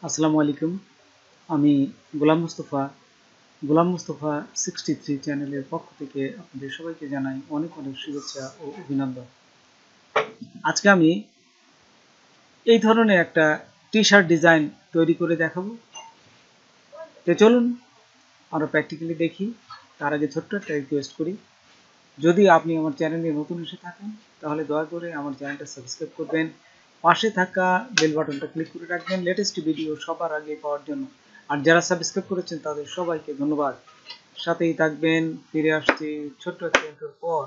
আসসালামু আলাইকুম। আমি গোলাম মুস্তফা 63 চ্যানেলের পক্ষ থেকে আপনাদের সবাইকে জানাই অনেক অনেক শুভেচ্ছা ও অভিনন্দন। আজকে আমি এই ধরনের একটা টি শার্ট ডিজাইন তৈরি করে দেখাবো। তো চলুন আমরা প্র্যাকটিক্যালি দেখি। তার আগে ছোট্ট একটা রিকোয়েস্ট করি, যদি আপনি আমার চ্যানেলে নতুন এসে থাকেন তাহলে দয়া করে আমার চ্যানেলটা সাবস্ক্রাইব করবেন, পাশে থাকা বেল বাটনটা ক্লিক করে রাখবেন লেটেস্ট ভিডিও সবার আগে পাওয়ার জন্য। আর যারা সাবস্ক্রাইব করেছেন তাদের সবাইকে ধন্যবাদ। সাথেই থাকবেন। ফিরে আসছি ছোট্ট একটা ইন্ট্রোর পর।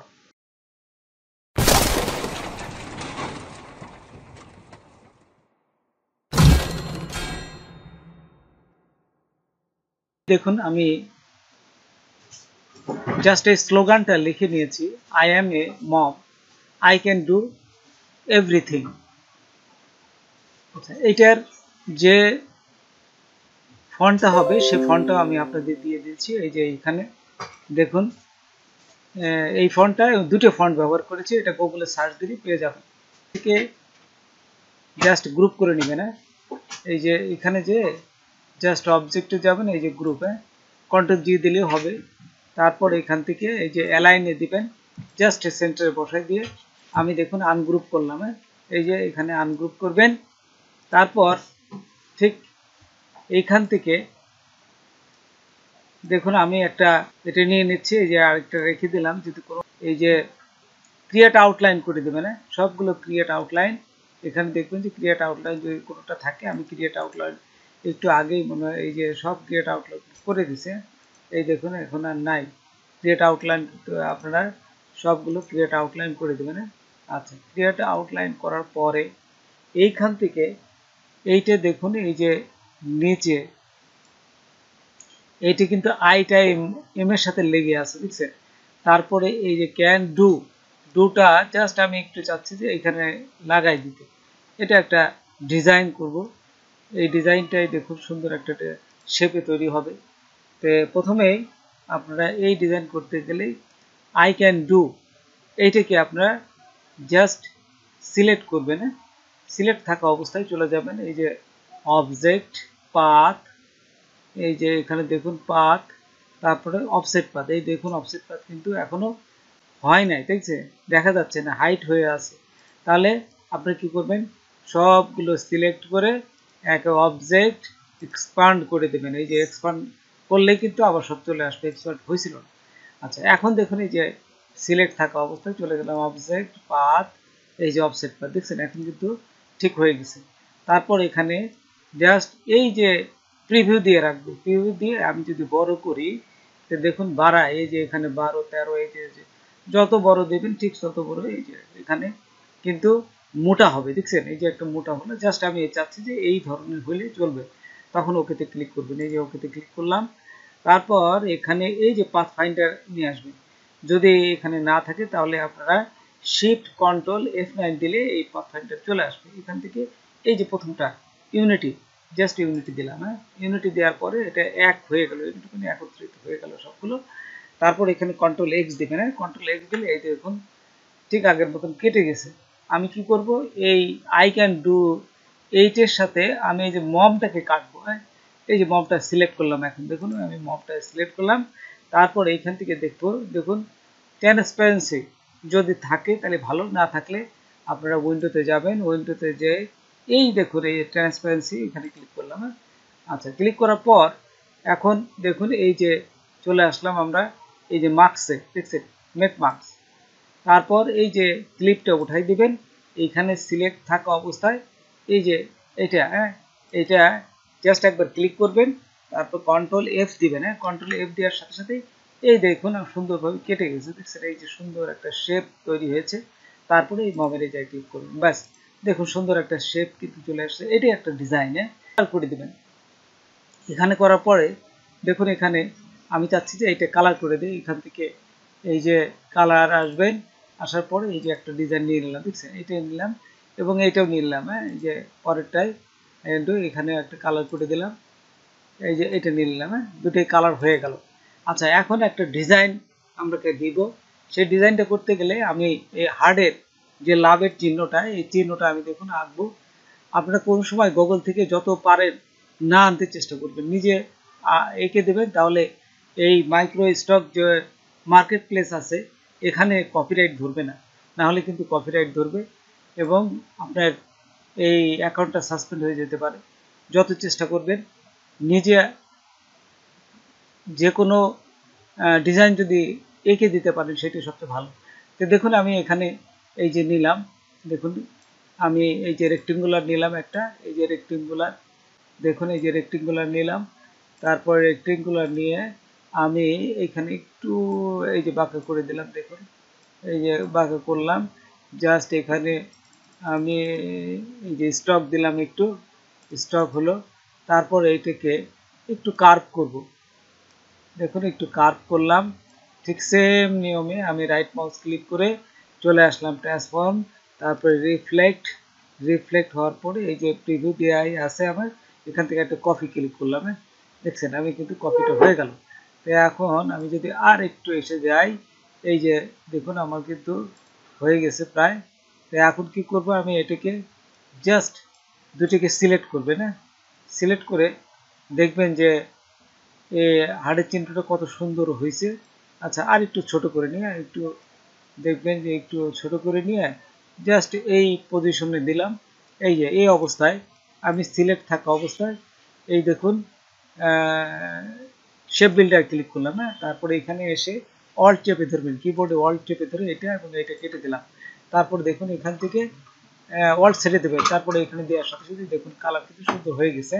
দেখুন, আমি জাস্ট এই স্লোগানটা লিখে নিয়েছি, I am a mom, I can do everything. আচ্ছা, এইটার যে ফন্টটা হবে সে ফন্টটা আমি আপনাদের দিয়ে দিচ্ছি। এই যে এখানে দেখুন, এই ফন্টটা দুটো ফন্ট ব্যবহার করেছি, এটা গুগলে সার্চ দিলে পেয়ে যাবেন। থেকে জাস্ট গ্রুপ করে নেবেন। এই যে এখানে যে জাস্ট অবজেক্টে যাবেন, এই যে গ্রুপে কন্ট্রোল জি দিলেও হবে। তারপর এখান থেকে এই যে অ্যালাইনে দিবেন, জাস্ট সেন্টারে বসাই দিয়ে আমি দেখুন আনগ্রুপ করলাম। এই যে এখানে আনগ্রুপ করবেন। তারপর ঠিক এইখান থেকে দেখুন আমি একটা এটা নিয়ে নিচ্ছি, এই যে আরেকটা রেখে দিলাম। যদি কোনো এই যে ক্রিয়েট আউটলাইন করে দেবেন, সবগুলো ক্রিয়েট আউটলাইন। এখানে দেখবেন যে ক্রিয়েট আউটলাইন যদি কোনোটা থাকে, আমি ক্রিয়েট আউটলাইন একটু আগেই মনে হয় এই যে সব ক্রিয়েট আউটলাইন করে দিছে। এই দেখুন এখন আর নাই ক্রিয়েট আউটলাইন, আপনারা সবগুলো ক্রিয়েট আউটলাইন করে দেবেন। আচ্ছা, ক্রিয়েট আউটলাইন করার পরে এইখান থেকে এইটা দেখুন, এই যে নিচে এইটা কিন্তু আইটা এম এর সাথে লেগে আছে, বুঝছেন। তারপরে এই যে ক্যান ডুটা জাস্ট আমি একটু চাচ্ছি যে এখানে লাগাই দিতে। এটা একটা ডিজাইন করব। এই ডিজাইনটাই দেখুন সুন্দর একটা শেপে তৈরি হবে। তো প্রথমেই আপনারা এই ডিজাইন করতে গেলেই আই ক্যান ডু এইটাকে আপনারা জাস্ট সিলেক্ট করবেন। সিলেক্ট থাকা অবস্থায় চলে যাবেন, এই যে অবজেক্ট পাথ, এই যে এখানে দেখুন পাথ, তারপরে অফসেট পাথ। এই দেখুন অফসেট পাথ কিন্তু এখনো হয় নাই, দেখছে দেখা যাচ্ছে না, হাইট হয়ে আছে। তাহলে আপনি কি করবেন, সবগুলো সিলেক্ট করে এক অবজেক্ট এক্সপান্ড করে দেবেন। এই যে এক্সপান্ড করলেই কিন্তু আবার সব চলে আসবে, এক্সপান্ড হয়েছিল না। আচ্ছা, এখন দেখুন এই যে সিলেক্ট থাকা অবস্থায় চলে গেলাম অবজেক্ট পাথ, এই যে অফসেট পাথ, দেখছেন এখন কিন্তু ঠিক হয়ে গেছে। তারপর এখানে জাস্ট এই যে প্রিভিউ দিয়ে রাখবো, প্রিভিউ দিয়ে আমি যদি বড় করি তো দেখুন বাড়ায়, এই যে এখানে 12, 13, এই যে যত বড় দেবেন ঠিক তত বড় এই যে এখানে কিন্তু মোটা হবে, দেখছেন এই যে একটা মোটা হলো। জাস্ট আমি চাচ্ছি যে এই ধরনের হলে চলবে, তখন ওকেতে ক্লিক করবেন। এই যে ওকেতে ক্লিক করলাম। তারপর এখানে এই যে পাথ ফাইন্ডার নিয়ে আসবেন, যদি এখানে না থাকে তাহলে আপনারা শিফট কন্ট্রোল F9 দিলে এই পাথ ফাইন্ডার চলে আসবে। এখান থেকে এই যে প্রথমটা ইউনিটি, জাস্ট ইউনিটি দিলাম। ইউনিটি দেওয়ার পরে এটা এক হয়ে গেল, এইটুকুনি একত্রিত হয়ে গেল সবগুলো। তারপর এখানে কন্ট্রোল এক্স দেবেন। কন্ট্রোল এক্স দিলে এই দেখুন ঠিক আগের মতন কেটে গেছে। আমি কি করব, এই আই ক্যান ডু এইটের সাথে আমি এই যে মমটাকে কাটবো। এই যে মমটা সিলেক্ট করলাম, এখন দেখুন আমি মমটা সিলেক্ট করলাম। তারপর এইখান থেকে দেখবো, দেখুন ট্রান্সপারেন্সি যদি থাকে তাহলে ভালো, না থাকলে আপনারা উইন্ডোতে যাবেন, উইন্ডোতে যে এই দেখুন এই ট্রান্সপারেন্সি এখানে ক্লিক করলাম। আচ্ছা, ক্লিক করার পর এখন দেখুন এই যে চলে আসলাম আমরা এই যে মার্কসে, দেখছেন মেক মার্কস। তারপর এই যে ক্লিপটা উঠাই দিবেন, এইখানে সিলেক্ট থাকা অবস্থায় এই যে এটা এটা জাস্ট একবার ক্লিক করবেন, তারপর কন্ট্রোল এফ দিবেন। কন্ট্রোল এফ দেওয়ার সাথে সাথে এই দেখুন সুন্দরভাবে কেটে গেছে, দেখছেন এই যে সুন্দর একটা শেপ তৈরি হয়েছে। তারপরে এই মমের জায়গায় ক্লিক করবেন, ব্যাস দেখুন সুন্দর একটা শেপ কিন্তু চলে আসছে। এটাই একটা ডিজাইনে করে দিবেন। এখানে করার পরে দেখুন এখানে আমি চাচ্ছি যে এইটা কালার করে দিই। এখান থেকে এই যে কালার আসবেন, আসার পরে এই যে একটা ডিজাইন নিয়ে নিলাম, দেখছেন এইটাই নিলাম এবং এইটাও নিলাম। এই যে পরেরটাই এখানে একটা কালার করে দিলাম, এই যে এটা নিয়ে নিলাম। দুটোই কালার হয়ে গেল। আচ্ছা, এখন একটা ডিজাইন আমরাকে দিব। সেই ডিজাইনটা করতে গেলে আমি এই হার্ডের যে লাভের চিহ্নটা, এই চিহ্নটা আমি দেখুন আঁকবো। আপনারা কোন সময় গুগল থেকে যত পারেন না আনতে চেষ্টা করবেন, নিজে এঁকে দেবেন, তাহলে এই মাইক্রো স্টক যে মার্কেট প্লেস আছে এখানে কপিরাইট ধরবে না, না হলে কিন্তু কপিরাইট ধরবে এবং আপনার এই অ্যাকাউন্টটা সাসপেন্ড হয়ে যেতে পারে। যত চেষ্টা করবেন নিজে যে কোনো ডিজাইন যদি এঁকে দিতে পারেন সেটাই সবচেয়ে ভালো। তো দেখুন আমি এখানে এই যে নিলাম, দেখুন আমি এই যে রেক্টেঙ্গুলার নিলাম একটা, এই যে রেক্টেঙ্গুলার, দেখুন এই যে রেক্টেঙ্গুলার নিলাম, তারপর রেক্টেঙ্গুলার নিয়ে আমি এখানে একটু এই যে বাঁকা করে দিলাম, দেখুন এই যে বাঁকা করলাম, জাস্ট এখানে আমি এই যে স্টক দিলাম, একটু স্টক হলো, তারপর এইটাকে একটু কার্ভ করব, দেখুন একটু কার্ভ করলাম, ঠিক সেম নিয়মে আমি রাইট মাউস ক্লিক করে চলে আসলাম ট্রান্সফর্ম, তারপরে রিফ্লেক্ট হওয়ার পরে এই যে প্রিভিউ দেওয়াই আছে আমার, এখান থেকে একটা কপি ক্লিক করলাম, দেখছেন আমি কিন্তু কপিটা হয়ে গেল। তো এখন আমি যদি আর একটু এসে যাই, এই যে দেখুন আমার কিন্তু হয়ে গেছে প্রায়। তো এখন কি করব, আমি এটাকে জাস্ট দুটিকে সিলেক্ট করবেন, সিলেক্ট করে দেখবেন যে এই হাড়ের চিহ্নটা কত সুন্দর হয়েছে। আচ্ছা আর একটু ছোট করে নিয়ে একটু দেখবেন যে একটু ছোট করে নিয়ে জাস্ট এই পজিশনে দিলাম, এই যে এই অবস্থায় আমি সিলেক্ট থাকা অবস্থায় এই দেখুন শেপ বিল্ডার ক্লিক করলাম, তারপরে এখানে এসে অল্ট চেপে ধরবেন, কিবোর্ডে অল্ট চেপে ধরে এটা এবং এটা কেটে দিলাম, তারপর দেখুন এখান থেকে অল্ট ছেড়ে দেবে, তারপরে এখানে দেওয়ার সাথে সাথে দেখুন কালার কিন্তু সুন্দর হয়ে গেছে।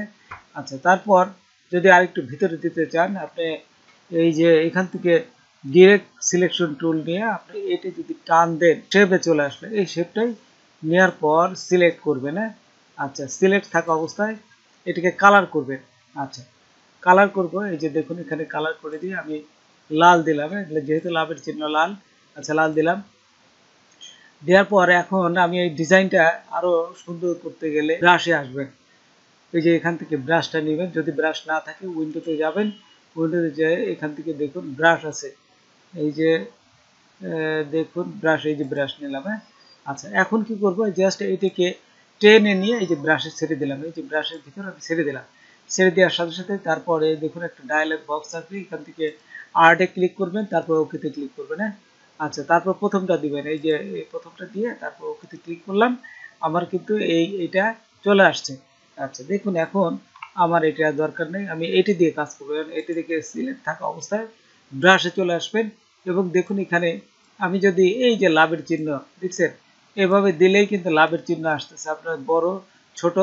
আচ্ছা তারপর যদি আরেকটু ভিতরে দিতে চান আপনি এই যে এখান থেকে ডিরেক্ট সিলেকশন টুল নিয়ে আপনি এটা যদি টান দেন শেপে চলে আসবে, এই শেপটাই নেওয়ার পর সিলেক্ট করবেন, আচ্ছা সিলেক্ট থাকা অবস্থায় এটাকে কালার করবেন। আচ্ছা কালার করব, এই যে দেখুন এখানে কালার করে দিয়ে আমি লাল দিলাম, যেহেতু লাভের চিহ্ন লাল, আচ্ছা লাল দিলাম, দেওয়ার পর এখন আমি এই ডিজাইনটা আরো সুন্দর করতে গেলে ব্রাশে আসবেন, এই যে এখান থেকে ব্রাশটা নেবেন, যদি ব্রাশ না থাকে উইন্ডোতে যাবেন, উইন্ডোতে যেয়ে এখান থেকে দেখুন ব্রাশ আছে, এই যে দেখুন ব্রাশ, এই যে ব্রাশ নিলাম, আচ্ছা এখন কি করব, জাস্ট এইটাকে টেনে নিয়ে এই যে ব্রাশে ছেড়ে দিলাম, এই যে ব্রাশের ভিতরে আমি ছেড়ে দিলাম, ছেড়ে দেওয়ার সাথে সাথে তারপরে দেখুন একটা ডায়ালগ বক্স আসবে, এখান থেকে আর্টে ক্লিক করবেন, তারপর ওকেতে ক্লিক করবেন, আচ্ছা তারপর প্রথমটা দিবেন, এই যে এই প্রথমটা দিয়ে তারপর ওকেতে ক্লিক করলাম, আমার কিন্তু এইটা চলে আসছে। আচ্ছা দেখুন এখন আমার এটা দরকার নেই, আমি এটি দিয়ে কাজ করবো, এটি দিকে সিলেক্ট থাকা অবস্থায় ব্রাশে চলে আসবেন এবং দেখুন এখানে আমি যদি এই যে লাভের চিহ্ন দেখছেন এভাবে দিলেই কিন্তু লাভের চিহ্ন আসতেছে, আপনার বড় ছোট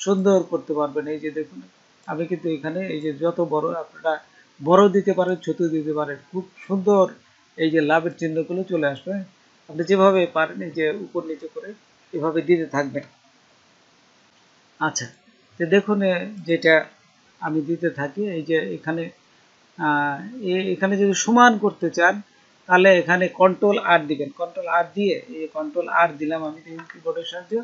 সুন্দর করতে পারবেন, এই যে দেখুন আমি কিন্তু এখানে এই যে যত বড় আপনারা বড় দিতে পারেন ছোট দিতে পারেন, খুব সুন্দর এই যে লাভের চিহ্নগুলো চলে আসবে, আপনি যেভাবে পারেন এই যে উপর নিচে করে এভাবে দিতে থাকবেন। আচ্ছা তো দেখুন যেটা আমি দিতে থাকি, এই যে এখানে এখানে যদি সমান করতে চান তাহলে এখানে কন্ট্রোল আর দিবেন, কন্ট্রোল আর দিয়ে এই কন্ট্রোল আর দিলাম আমি কিবোর্ডের সাহায্যে,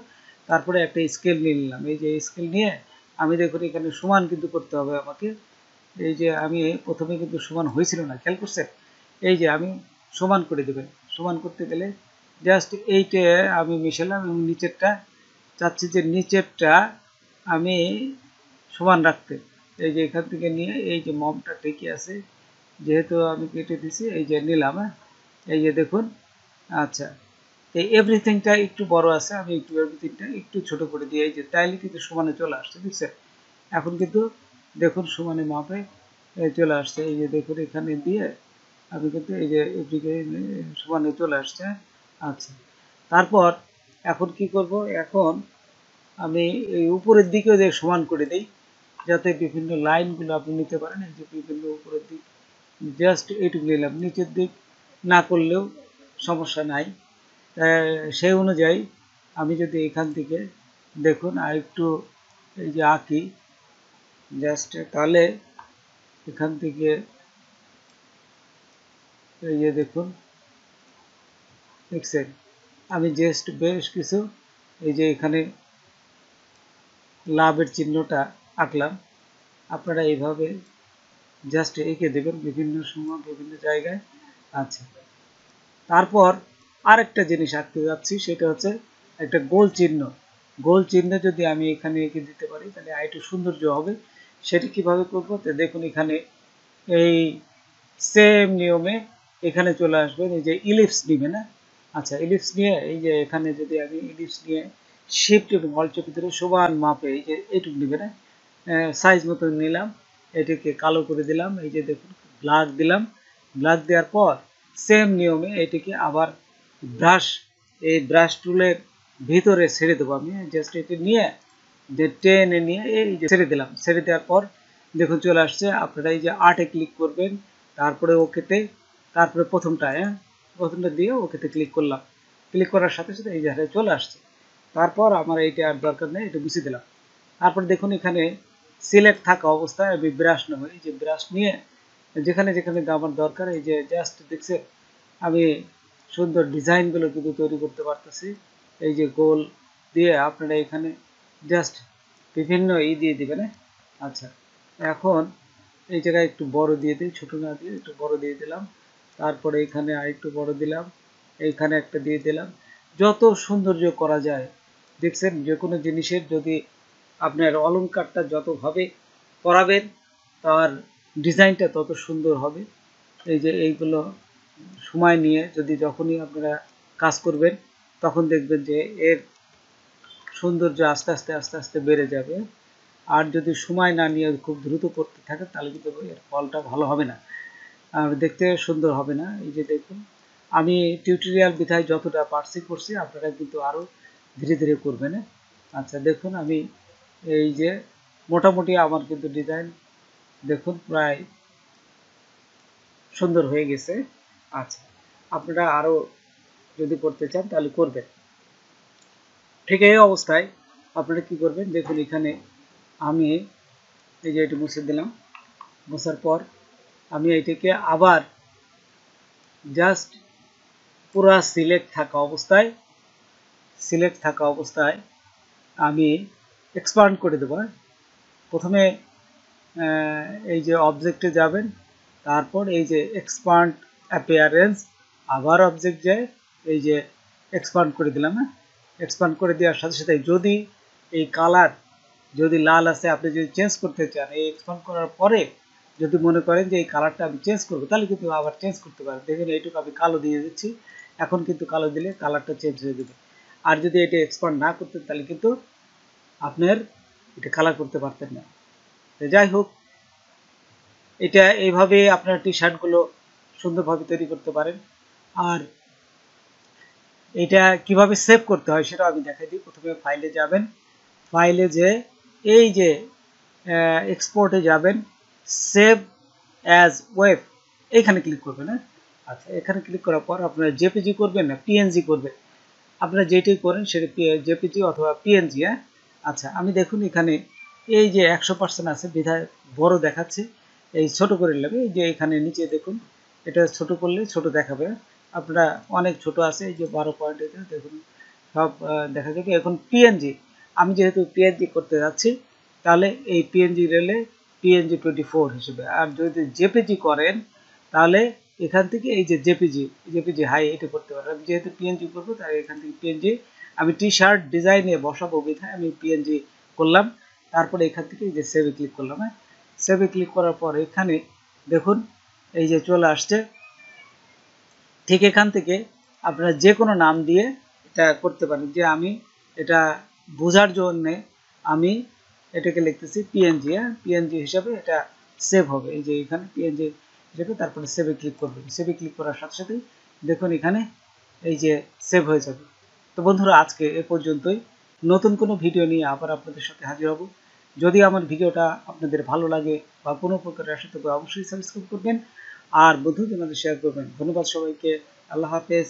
তারপরে একটা স্কেল নিয়ে নিলাম, এই যে স্কেল নিয়ে আমি দেখুন এখানে সমান কিন্তু করতে হবে আমাকে, এই যে আমি প্রথমে কিন্তু সমান হয়েছিল না, খেয়াল করছেন, এই যে আমি সমান করে দেবেন, সমান করতে গেলে জাস্ট এইটা আমি মিশালাম এবং নিচেরটা চাচ্ছি যে নিচেরটা আমি সমান রাখতে, এই যে এখান থেকে নিয়ে এই যে মমটা ঠিকই আছে যেহেতু আমি কেটে দিছি, এই যে নিলাম, এই যে দেখুন আচ্ছা এই এভরিথিংটা একটু বড় আছে, আমি একটু এভরিথিংটা একটু ছোট করে দিই, এই যে তাইলে কিন্তু সমানে চলে আসছে, বুঝছেন, এখন কিন্তু দেখুন সমানে মাপে চলে আসছে, এই যে দেখুন এখানে দিয়ে আমি কিন্তু এই যে এদিকে সমানে চলে আসছে। আচ্ছা তারপর এখন কি করব, এখন আমি এই উপরের দিকেও যে সমান করে দিই যাতে বিভিন্ন লাইনগুলো আপনি নিতে পারেন, এই যে বিভিন্ন উপরের দিক জাস্ট এইটুকু নিলাম, নিচের দিক না করলেও সমস্যা নাই, সেই অনুযায়ী আমি যদি এখান থেকে দেখুন আর একটু এই যে আঁকি জাস্ট, তাহলে এখান থেকে এই যে দেখুন দেখছেন আমি জাস্ট বেশ কিছু এই যে এখানে লাভের চিহ্নটা আঁকলাম, আপনারা এইভাবে জাস্ট এঁকে দেবেন বিভিন্ন সময় বিভিন্ন জায়গায়। আচ্ছা তারপর আরেকটা জিনিস আঁকতে যাচ্ছি, সেটা হচ্ছে একটা গোল চিহ্ন, গোল চিহ্ন যদি আমি এখানে এঁকে দিতে পারি তাহলে আরেকটু সৌন্দর্য হবে সেটি কিভাবে করবো তো দেখুন এখানে এই সেম নিয়মে এখানে চলে আসবেন, এই যে ইলিপস নিবে না, আচ্ছা ইলিপস নিয়ে এই যে এখানে যদি আমি ইলিপস নিয়ে শিফট এবং অল্ট চেপে ধরে সমান মাপে এই যে এইটুকু নিবে না, সাইজ মতো নিলাম, এটিকে কালো করে দিলাম, এই যে দেখুন ব্ল্যাক দিলাম, ব্ল্যাক দেওয়ার পর সেম নিয়মে এটিকে আবার ব্রাশ, এই ব্রাশ টুলের ভিতরে ছেড়ে দেবো আমি, জাস্ট এটি নিয়ে যে টেনে নিয়ে এই যে ছেড়ে দিলাম, ছেড়ে দেওয়ার পর দেখুন চলে আসছে। আপনারা এই যে আর্টে ক্লিক করবেন, তারপরে ওকেতে, তারপরে প্রথমটা প্রথমটা দিয়ে ওকেতে ক্লিক করলাম, ক্লিক করার সাথে সাথে এই জায়গায় চলে আসছে। তারপর আমার এইটা আর দরকার নেই, এটা মুছে দিলাম। তারপর দেখুন এখানে সিলেক্ট থাকা অবস্থায় আমি ব্রাশ নেব, এই যে ব্রাশ নিয়ে যেখানে যেখানে আমার দরকার এই যে জাস্ট দেখছে আমি সুন্দর ডিজাইনগুলো কিন্তু তৈরি করতে পারতেছি। এই যে গোল দিয়ে আপনারা এখানে জাস্ট বিভিন্ন দিয়ে দিবেন। আচ্ছা এখন এই জায়গায় একটু বড় দিয়ে দিই, ছোট না দিয়ে একটু বড় দিয়ে দিলাম, তারপরে এখানে আরেকটু বড় দিলাম, এইখানে একটা দিয়ে দিলাম। যত সৌন্দর্য করা যায় দেখছেন, যে কোনো জিনিসের যদি আপনার অলংকারটা যতভাবে করাবেন তার ডিজাইনটা তত সুন্দর হবে। এই যে এইগুলো সময় নিয়ে যদি যখনই আপনারা কাজ করবেন তখন দেখবেন যে এর সৌন্দর্য আস্তে আস্তে আস্তে আস্তে বেড়ে যাবে। আর যদি সময় না নিয়ে খুব দ্রুত করতে থাকে তাহলে কিন্তু এর ফলটা ভালো হবে না, আর দেখতে সুন্দর হবে না। এই যে দেখুন আমি টিউটোরিয়াল বিধায় যতটা পারছি করছি, আপনারা কিন্তু আরও ধীরে ধীরে করবেন। আচ্ছা দেখুন আমি এই যে মোটামুটি আমার কিন্তু ডিজাইন দেখুন প্রায় সুন্দর হয়ে গেছে। আচ্ছা আপনারা আরও যদি করতে চান তাহলে করবেন। ঠিক এই অবস্থায় আপনারা কি করবেন দেখুন এখানে আমি এই যে এটি মুছে দিলাম, মোছার পর আমি এইটাকে আবার জাস্ট পুরা সিলেক্ট থাকা অবস্থায় আমি এক্সপান্ড করে দেবো। প্রথমে এই যে অবজেক্টে যাবেন, তারপর এই যে এক্সপান্ড অ্যাপিয়ারেন্স, আবার অবজেক্ট যায় এই যে এক্সপান্ড করে দিলাম। এক্সপান্ড করে দেওয়ার সাথে সাথে যদি এই কালার যদি লাল আছে আপনি যদি চেঞ্জ করতে চান, এই এক্সপান্ড করার পরে যদি মনে করেন যে এই কালারটা আমি চেঞ্জ করবো তাহলে কিন্তু আবার চেঞ্জ করতে পারেন। দেখুন এইটুকু আমি কালো দিয়ে দিচ্ছি, এখন কিন্তু কালো দিলে কালারটা চেঞ্জ হয়ে যাবে। আর যদি এটা এক্সপান্ড না করতেন তাহলে কিন্তু আপনার এটা কালার করতে পারতেন না। যাই হোক, এটা এইভাবে আপনার টি শার্টগুলো সুন্দরভাবে তৈরি করতে পারেন। আর এটা কিভাবে সেভ করতে হয় সেটা আমি দেখাই দিই। প্রথমে ফাইলে যাবেন, ফাইলে যে এই যে এক্সপোর্টে যাবেন, সেভ অ্যাজ ওয়েব এইখানে ক্লিক করবেন। আচ্ছা এখানে ক্লিক করার পর আপনারা জেপিজি করবেন না পিএনজি করবেন, আপনারা যেটাই করেন সেটা জেপিজি অথবা পিএনজি। আচ্ছা আমি দেখুন এখানে এই যে 100% আছে বিধায় বড় দেখাচ্ছে, এই ছোট করে নেবে। এই যে এখানে নিচে দেখুন এটা ছোট করলে ছোট দেখাবে, আপনারা অনেক ছোট আছে এই যে 12 পয়েন্ট দেখুন সব দেখা যাবে। এখন পিএনজি আমি যেহেতু পিএনজি করতে যাচ্ছি তাহলে এই পিএনজি রেলে পিএনজি 24 হিসেবে, আর যদি জেপিজি করেন তাহলে এখান থেকে এই যে জেপিজি হাই এটা করতে পারেন। আমি যেহেতু পিএনজি করবো তাই এখান থেকে পিএনজি আমি টি শার্ট ডিজাইনে বসাবো বিধায় আমি পিএনজি করলাম। তারপরে এখান থেকে এই যে সেভে ক্লিক করলাম। সেভে ক্লিক করার পর এখানে দেখুন এই যে চলে আসছে। ঠিক এখান থেকে আপনারা যে কোনো নাম দিয়ে এটা করতে পারেন, যে আমি এটা বোঝার জন্যে আমি এটাকে লিখতেছি পিএনজি। পিএনজি হিসাবে এটা সেভ হবে, এই যে এখানে পিএনজি হিসাবে, তারপরে সেভে ক্লিক করবেন। সেভে ক্লিক করার সাথে সাথেই দেখুন এখানে এই যে সেভ হয়ে যাবে। তো বন্ধুরা আজকে এ পর্যন্তই, নতুন কোনো ভিডিও নিয়ে আবার আপনাদের সাথে হাজির হব। যদি আমার ভিডিওটা আপনাদের ভালো লাগে বা কোনো প্রকারের আসে তবে অবশ্যই সাবস্ক্রাইব করবেন আর বন্ধুদের মধ্যে শেয়ার করবেন। ধন্যবাদ সবাইকে, আল্লাহ হাফেজ।